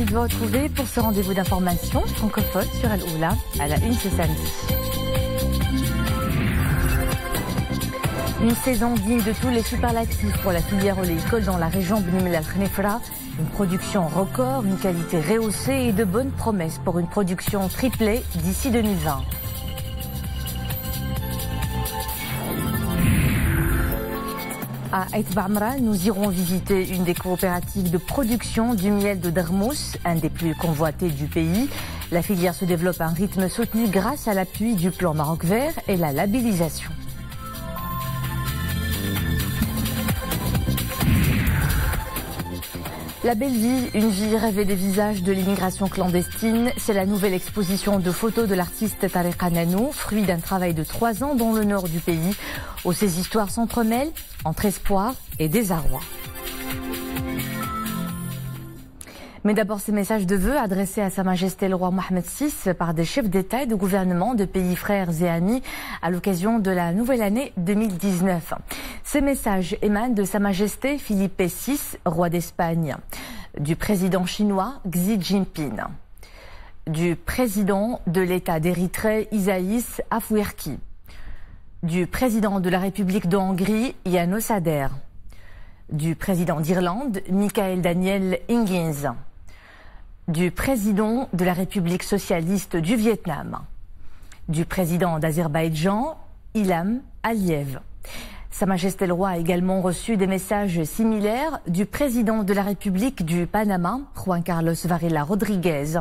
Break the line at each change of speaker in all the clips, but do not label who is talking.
ravie de vous retrouver pour ce rendez-vous d'information francophone sur Al Oula à la une ce samedi. Une saison digne de tous les superlatifs pour la filière oléicole dans la région Bni Mellal Al Khnefra. Une production record, une qualité rehaussée et de bonnes promesses pour une production triplée d'ici 2020. À Ait Bamra, nous irons visiter une des coopératives de production du miel de Darmous, un des plus convoités du pays. La filière se développe à un rythme soutenu grâce à l'appui du plan Maroc Vert et la labellisation. La belle vie, une vie rêvée des visages de l'immigration clandestine, c'est la nouvelle exposition de photos de l'artiste Tariqa Nanou, fruit d'un travail de 3 ans dans le nord du pays, où ces histoires s'entremêlent entre espoir et désarroi. Mais d'abord ces messages de vœux adressés à Sa Majesté le roi Mohammed VI par des chefs d'État et de gouvernement de pays frères et amis à l'occasion de la nouvelle année 2019. Ces messages émanent de Sa Majesté Philippe VI, roi d'Espagne, du président chinois Xi Jinping, du président de l'État d'Érythrée Isaïs Afwerki, du président de la République de Hongrie János Áder, du président d'Irlande Michael Daniel Higgins, du président de la République socialiste du Vietnam, du président d'Azerbaïdjan Ilham Aliyev. Sa Majesté le roi a également reçu des messages similaires du président de la République du Panama, Juan Carlos Varela Rodriguez,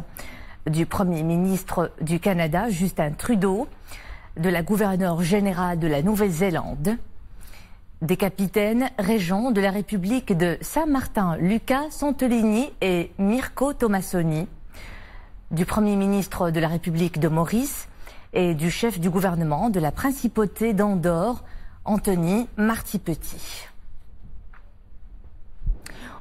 du Premier ministre du Canada, Justin Trudeau, de la gouverneure générale de la Nouvelle-Zélande, des capitaines régents de la République de Saint-Martin, Luca Santolini et Mirko Tomassoni, du Premier ministre de la République de Maurice et du chef du gouvernement de la Principauté d'Andorre, Anthony Marty-Petit.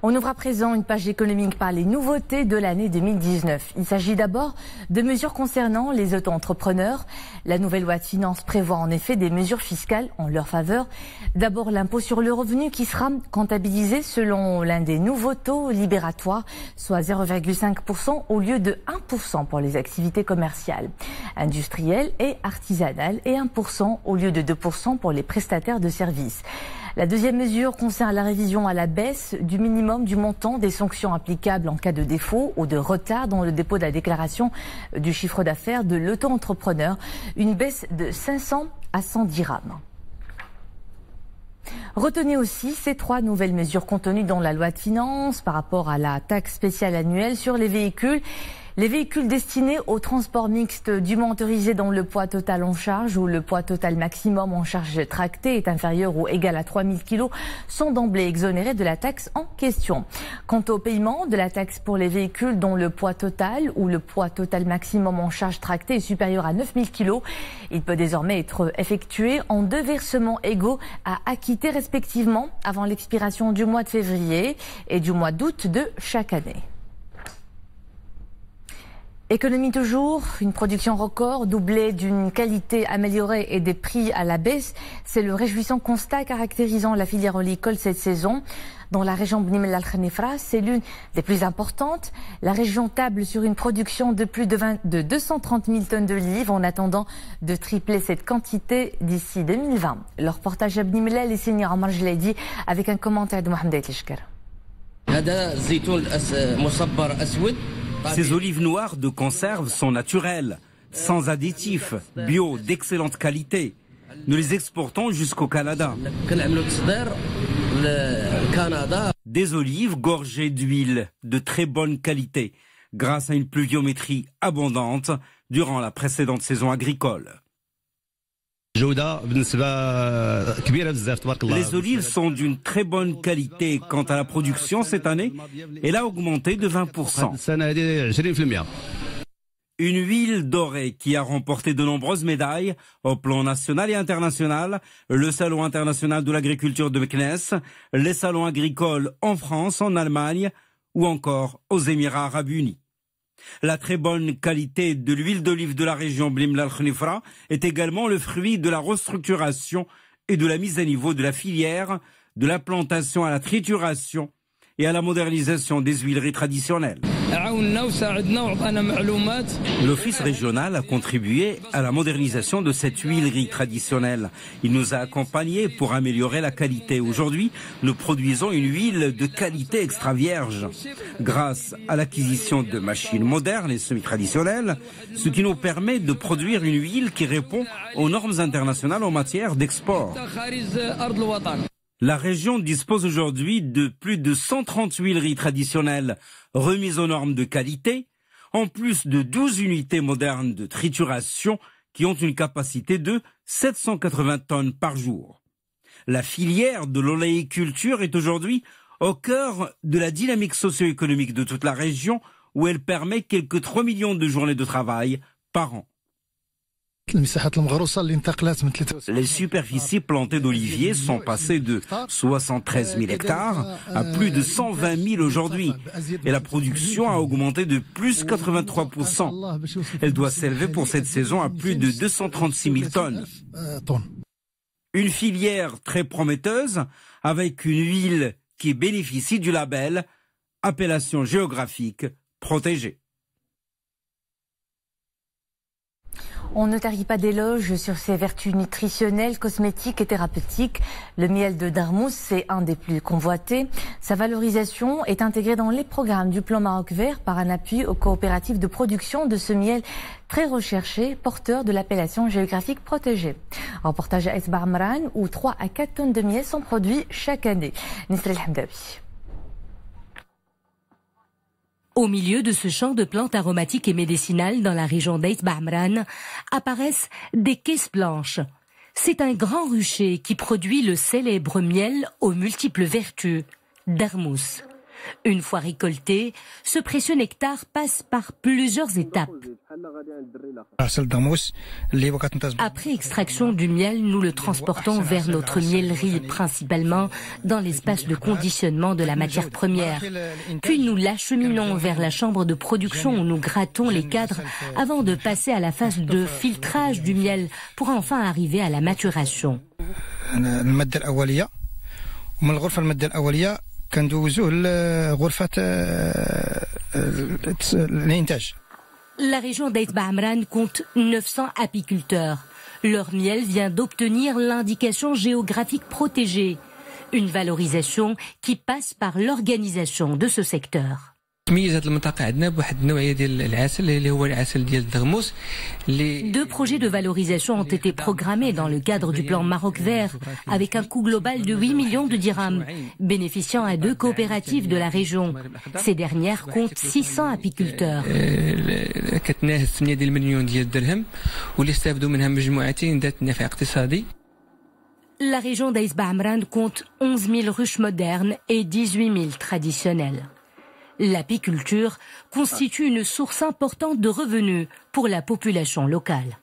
On ouvre à présent une page économique par les nouveautés de l'année 2019. Il s'agit d'abord de mesures concernant les auto-entrepreneurs. La nouvelle loi de finances prévoit en effet des mesures fiscales en leur faveur. D'abord l'impôt sur le revenu qui sera comptabilisé selon l'un des nouveaux taux libératoires, soit 0,5% au lieu de 1% pour les activités commerciales, industrielles et artisanales et 1% au lieu de 2% pour les prestataires de services. La deuxième mesure concerne la révision à la baisse du minimum du montant des sanctions applicables en cas de défaut ou de retard dans le dépôt de la déclaration du chiffre d'affaires de l'auto-entrepreneur, une baisse de 500 à 110 dirhams. Retenez aussi ces 3 nouvelles mesures contenues dans la loi de finances par rapport à la taxe spéciale annuelle sur les véhicules. Les véhicules destinés au transport mixte dûment autorisés dont le poids total en charge ou le poids total maximum en charge tractée est inférieur ou égal à 3000 kg sont d'emblée exonérés de la taxe en question. Quant au paiement de la taxe pour les véhicules dont le poids total ou le poids total maximum en charge tractée est supérieur à 9000 kg, il peut désormais être effectué en 2 versements égaux à acquitter respectivement avant l'expiration du mois de février et du mois d'août de chaque année. Économie toujours, une production record doublée d'une qualité améliorée et des prix à la baisse. C'est le réjouissant constat caractérisant la filière oléicole cette saison. Dans la région Bni Mellal Al Khnefra, c'est l'une des plus importantes. La région table sur une production de plus de 230 000 tonnes d'olives en attendant de tripler cette quantité d'ici 2020. Le reportage à Bni Mellal est signé Omar Jlaidi avec un commentaire de Mohamed Aïtlishkar.
Ces olives noires de conserve sont naturelles, sans additifs, bio, d'excellente qualité. Nous les exportons jusqu'au Canada. Des olives gorgées d'huile de très bonne qualité, grâce à une pluviométrie abondante durant la précédente saison agricole. Les olives sont d'une très bonne qualité. Quant à la production cette année, elle a augmenté de 20%. Une huile dorée qui a remporté de nombreuses médailles au plan national et international, le Salon international de l'agriculture de Meknès, les salons agricoles en France, en Allemagne ou encore aux Émirats arabes unis. La très bonne qualité de l'huile d'olive de la région Bni Mellal Al Khnefra est également le fruit de la restructuration et de la mise à niveau de la filière, de l'implantation à la trituration et à la modernisation des huileries traditionnelles. L'office régional a contribué à la modernisation de cette huilerie traditionnelle. Il nous a accompagnés pour améliorer la qualité. Aujourd'hui, nous produisons une huile de qualité extra vierge grâce à l'acquisition de machines modernes et semi-traditionnelles, ce qui nous permet de produire une huile qui répond aux normes internationales en matière d'export. La région dispose aujourd'hui de plus de 130 huileries traditionnelles remises aux normes de qualité, en plus de 12 unités modernes de trituration qui ont une capacité de 780 tonnes par jour. La filière de l'oléiculture est aujourd'hui au cœur de la dynamique socio-économique de toute la région, où elle permet quelques 3 millions de journées de travail par an. Les superficies plantées d'oliviers sont passées de 73 000 hectares à plus de 120 000 aujourd'hui. Et la production a augmenté de plus 83%. Elle doit s'élever pour cette saison à plus de 236 000 tonnes. Une filière très prometteuse avec une huile qui bénéficie du label Appellation géographique protégée.
On ne tarit pas d'éloges sur ses vertus nutritionnelles, cosmétiques et thérapeutiques. Le miel de Darmous, c'est un des plus convoités. Sa valorisation est intégrée dans les programmes du plan Maroc Vert par un appui aux coopératives de production de ce miel très recherché, porteur de l'appellation géographique protégée. Reportage à Aït Ba'amran, où 3 à 4 tonnes de miel sont produits chaque année. Nisril Hamdawi.
Au milieu de ce champ de plantes aromatiques et médicinales dans la région d'Aït Ba'amran apparaissent des caisses blanches. C'est un grand rucher qui produit le célèbre miel aux multiples vertus, Darmous. Une fois récolté, ce précieux nectar passe par plusieurs étapes. Après extraction du miel, nous le transportons vers notre miellerie, principalement dans l'espace de conditionnement de la matière première. Puis nous l'acheminons vers la chambre de production où nous grattons les cadres avant de passer à la phase de filtrage du miel pour enfin arriver à la maturation. La région d'Aït Ba'amran compte 900 apiculteurs. Leur miel vient d'obtenir l'indication géographique protégée, une valorisation qui passe par l'organisation de ce secteur. Deux projets de valorisation ont été programmés dans le cadre du plan Maroc Vert, avec un coût global de 8 millions de dirhams, bénéficiant à 2 coopératives de la région. Ces dernières comptent 600 apiculteurs. La région d'Aït Ba'amran compte 11 000 ruches modernes et 18 000 traditionnelles. L'apiculture constitue une source importante de revenus pour la population locale.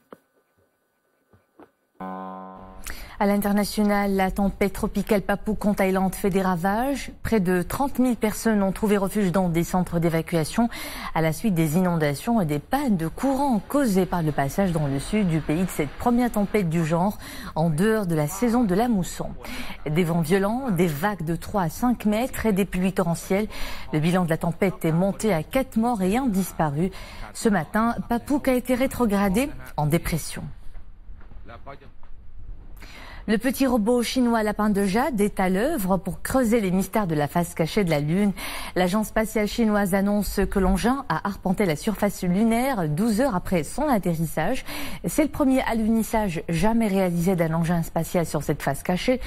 À l'international, la tempête tropicale Papuk en Thaïlande fait des ravages. Près de 30 000 personnes ont trouvé refuge dans des centres d'évacuation à la suite des inondations et des pannes de courant causées par le passage dans le sud du pays de cette première tempête du genre en dehors de la saison de la mousson. Des vents violents, des vagues de 3 à 5 mètres et des pluies torrentielles. Le bilan de la tempête est monté à 4 morts et 1 disparu. Ce matin, Papuk a été rétrogradé en dépression. Le petit robot chinois Lapin de Jade est à l'œuvre pour creuser les mystères de la face cachée de la Lune. L'agence spatiale chinoise annonce que l'engin a arpenté la surface lunaire 12 heures après son atterrissage. C'est le premier alunissage jamais réalisé d'un engin spatial sur cette face cachée.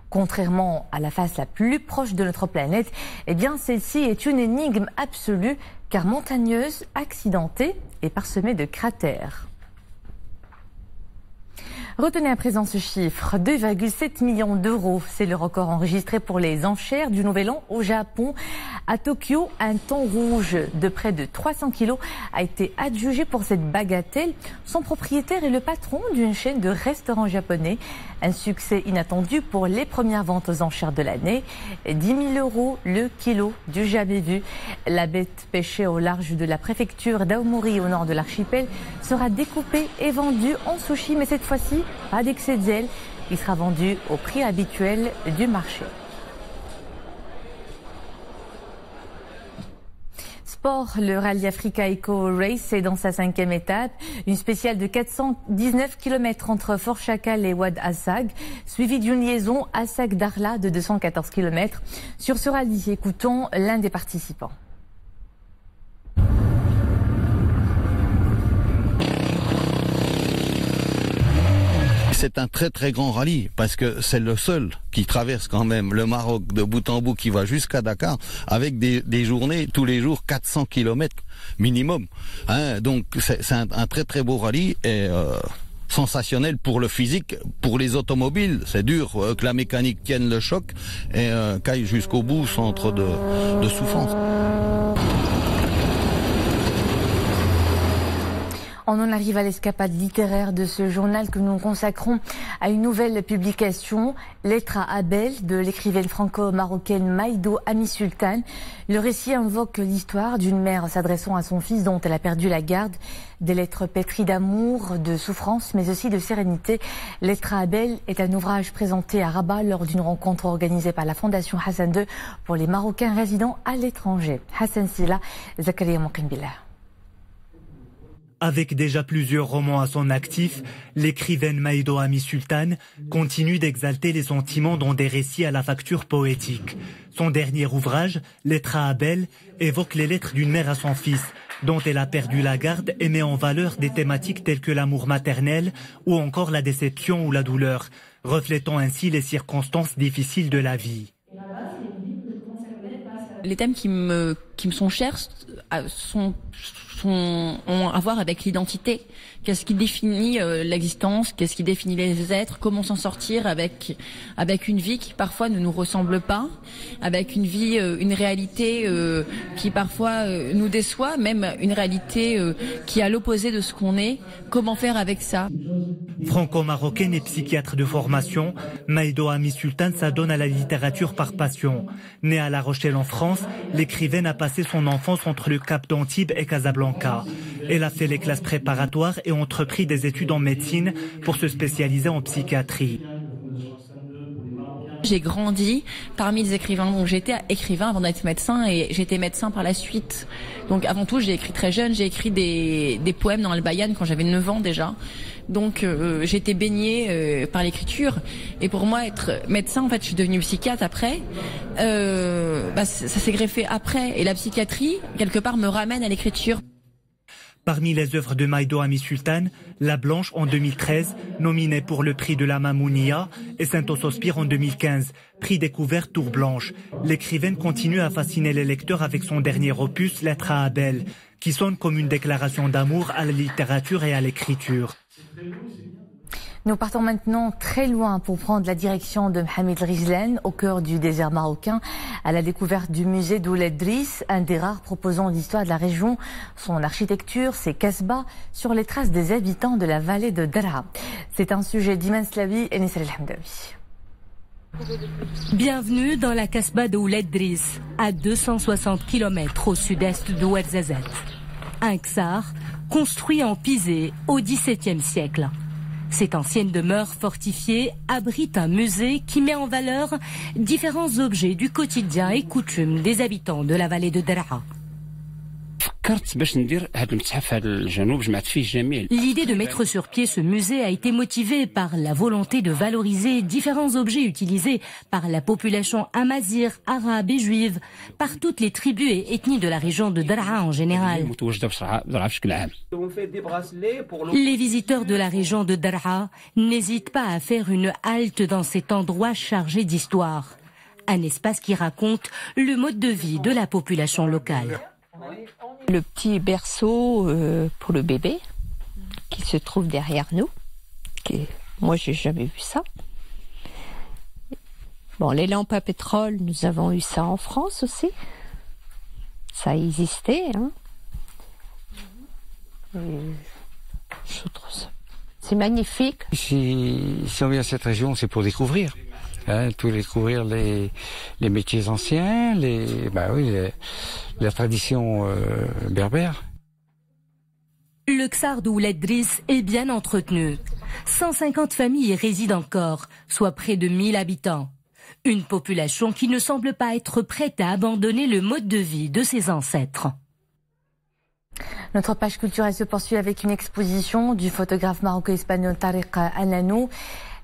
Contrairement à la face la plus proche de notre planète, eh bien celle-ci est une énigme absolue car montagneuse, accidentée et parsemée de cratères. Retenez à présent ce chiffre, 2,7 millions d'euros. C'est le record enregistré pour les enchères du Nouvel An au Japon. À Tokyo, un thon rouge de près de 300 kilos a été adjugé pour cette bagatelle. Son propriétaire est le patron d'une chaîne de restaurants japonais. Un succès inattendu pour les premières ventes aux enchères de l'année. 10 000 euros le kilo du jamais vu. La bête pêchée au large de la préfecture d'Aomori au nord de l'archipel sera découpée et vendue en sushi, mais cette fois-ci, pas d'excès de zèle, il sera vendu au prix habituel du marché. sport, le Rallye Africa Eco Race est dans sa 5e étape. Une spéciale de 419 km entre Fort Chakal et Ouad Assag, suivie d'une liaison Assag-Darla de 214 km. Sur ce rallye, écoutons l'un des participants.
C'est un très très grand rallye parce que c'est le seul qui traverse quand même le Maroc de bout en bout, qui va jusqu'à Dakar avec des journées tous les jours 400 km minimum. Donc c'est un très très beau rallye et sensationnel pour le physique, pour les automobiles. C'est dur que la mécanique tienne le choc et qu'aille jusqu'au bout sans trop de souffrance.
On en arrive à l'escapade littéraire de ce journal que nous consacrons à une nouvelle publication, Lettre à Abel, de l'écrivaine franco-marocaine Maïdo Ami Sultan. Le récit invoque l'histoire d'une mère s'adressant à son fils dont elle a perdu la garde. Des lettres pétries d'amour, de souffrance, mais aussi de sérénité. Lettre à Abel est un ouvrage présenté à Rabat lors d'une rencontre organisée par la Fondation Hassan II pour les Marocains résidant à l'étranger. Hassan Sila, Zakaria Moukinbillah.
Avec déjà plusieurs romans à son actif, l'écrivaine Maïdo Ami Sultan continue d'exalter les sentiments dans des récits à la facture poétique. Son dernier ouvrage, Lettre à Abel, évoque les lettres d'une mère à son fils, dont elle a perdu la garde, et met en valeur des thématiques telles que l'amour maternel ou encore la déception ou la douleur, reflétant ainsi les circonstances difficiles de la vie.
Les thèmes qui me sont chers ont à voir avec l'identité. Qu'est-ce qui définit l'existence, qu'est-ce qui définit les êtres, comment s'en sortir avec une vie qui parfois ne nous ressemble pas, avec une vie, une réalité qui parfois nous déçoit, même une réalité qui est à l'opposé de ce qu'on est. Comment faire avec ça?
Franco-marocaine et psychiatre de formation, Maïdo Ami Sultan s'adonne à la littérature par passion. Née à La Rochelle en France, l'écrivaine a passé son enfance entre le Cap d'Antibes et Casablanca. Elle a fait les classes préparatoires et entrepris des études en médecine pour se spécialiser en psychiatrie.
J'ai grandi parmi les écrivains, donc j'étais écrivain avant d'être médecin et j'étais médecin par la suite. Donc avant tout, j'ai écrit très jeune, j'ai écrit des poèmes dans Al-Bayan quand j'avais 9 ans déjà. Donc j'étais baignée par l'écriture et pour moi être médecin, en fait je suis devenue psychiatre après. Ça s'est greffé après et la psychiatrie quelque part me ramène à l'écriture.
Parmi les œuvres de Maïdo Ami Sultan, La Blanche en 2013, nominée pour le prix de la Mamounia, et Saint-Osospire en 2015, prix découverte Tour Blanche. L'écrivaine continue à fasciner les lecteurs avec son dernier opus, Lettre à Abel, qui sonne comme une déclaration d'amour à la littérature et à l'écriture.
Nous partons maintenant très loin pour prendre la direction de Mohamed Rijlan, au cœur du désert marocain, à la découverte du musée d'Ouled Driss, un des rares proposant l'histoire de la région, son architecture, ses kasbahs, sur les traces des habitants de la vallée de Dar'a. C'est un sujet d'Iman Slavi et Nissal El-Hamdawi.
Bienvenue dans la kasbah de Ouled Driss, à 260 km au sud-est de Ouarzazate. Un ksar construit en pisé au XVIIe siècle. Cette ancienne demeure fortifiée abrite un musée qui met en valeur différents objets du quotidien et coutumes des habitants de la vallée de Dar'a. L'idée de mettre sur pied ce musée a été motivée par la volonté de valoriser différents objets utilisés par la population amazigh, arabe et juive, par toutes les tribus et ethnies de la région de Dar'a en général. Les visiteurs de la région de Dar'a n'hésitent pas à faire une halte dans cet endroit chargé d'histoire. Un espace qui raconte le mode de vie de la population locale.
Le petit berceau pour le bébé qui se trouve derrière nous. Moi, j'ai jamais vu ça. Bon, les lampes à pétrole, nous avons eu ça en France aussi. Ça existait, hein. Je trouve ça. C'est magnifique.
Si on vient à cette région, c'est pour découvrir. Tout découvrir les métiers anciens, la tradition berbère.
Le ksar d'Ouled Driss est bien entretenu. 150 familles y résident encore, soit près de 1000 habitants. Une population qui ne semble pas être prête à abandonner le mode de vie de ses ancêtres.
Notre page culturelle se poursuit avec une exposition du photographe marocain-espagnol Tariq Ananou.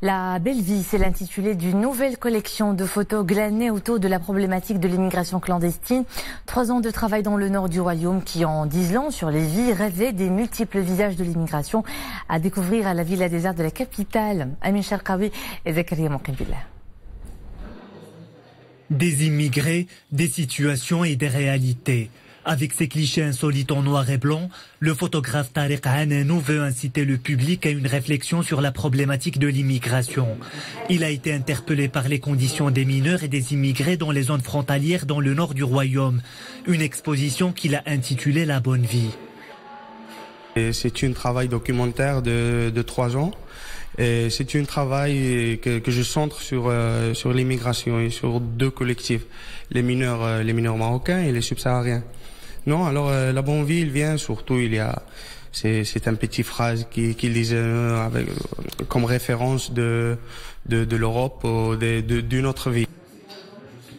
La belle vie, c'est l'intitulé d'une nouvelle collection de photos glanées autour de la problématique de l'immigration clandestine. 3 ans de travail dans le nord du royaume qui en disent long sur les vies rêvées des multiples visages de l'immigration à découvrir à la Villa des Arts de la capitale. Amin Sharkawi et Zakaria Moukibillah.
Des immigrés, des situations et des réalités. Avec ses clichés insolites en noir et blanc, le photographe Tariq Ananou veut inciter le public à une réflexion sur la problématique de l'immigration. Il a été interpellé par les conditions des mineurs et des immigrés dans les zones frontalières dans le nord du royaume. Une exposition qu'il a intitulée La Bonne Vie.
C'est un travail documentaire de 3 ans. C'est un travail que je centre sur l'immigration et sur 2 collectifs, les mineurs marocains et les subsahariens. Non, alors la bonne vie, il vient surtout, c'est une petite phrase qu'il disait comme référence de l'Europe ou d'une autre vie.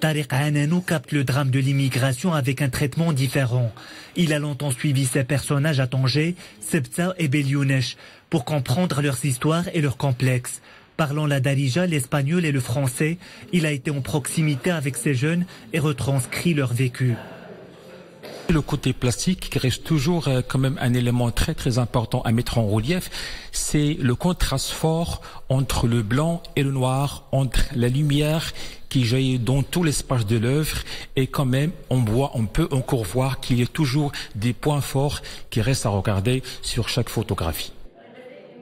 Tariq Ananou capte le drame de l'immigration avec un traitement différent. Il a longtemps suivi ses personnages à Tanger, Sebta et Belyounesh, pour comprendre leurs histoires et leurs complexes. Parlant la darija, l'espagnol et le français, il a été en proximité avec ces jeunes et retranscrit leur vécu.
Le côté plastique qui reste toujours quand même un élément très très important à mettre en relief, c'est le contraste fort entre le blanc et le noir, entre la lumière qui jaillit dans tout l'espace de l'œuvre et quand même on peut encore voir qu'il y a toujours des points forts qui restent à regarder sur chaque photographie.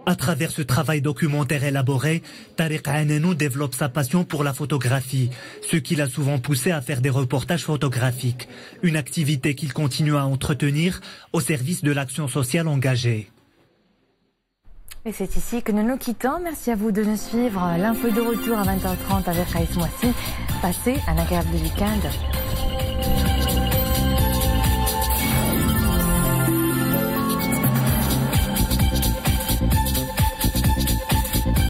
À travers ce travail documentaire élaboré, Tariq Ananou développe sa passion pour la photographie, ce qui l'a souvent poussé à faire des reportages photographiques, une activité qu'il continue à entretenir au service de l'action sociale engagée.
Et c'est ici que nous nous quittons. Merci à vous de nous suivre. L'info de retour à 20h30 avec Raïs Moissi. Passez un agréable week-end.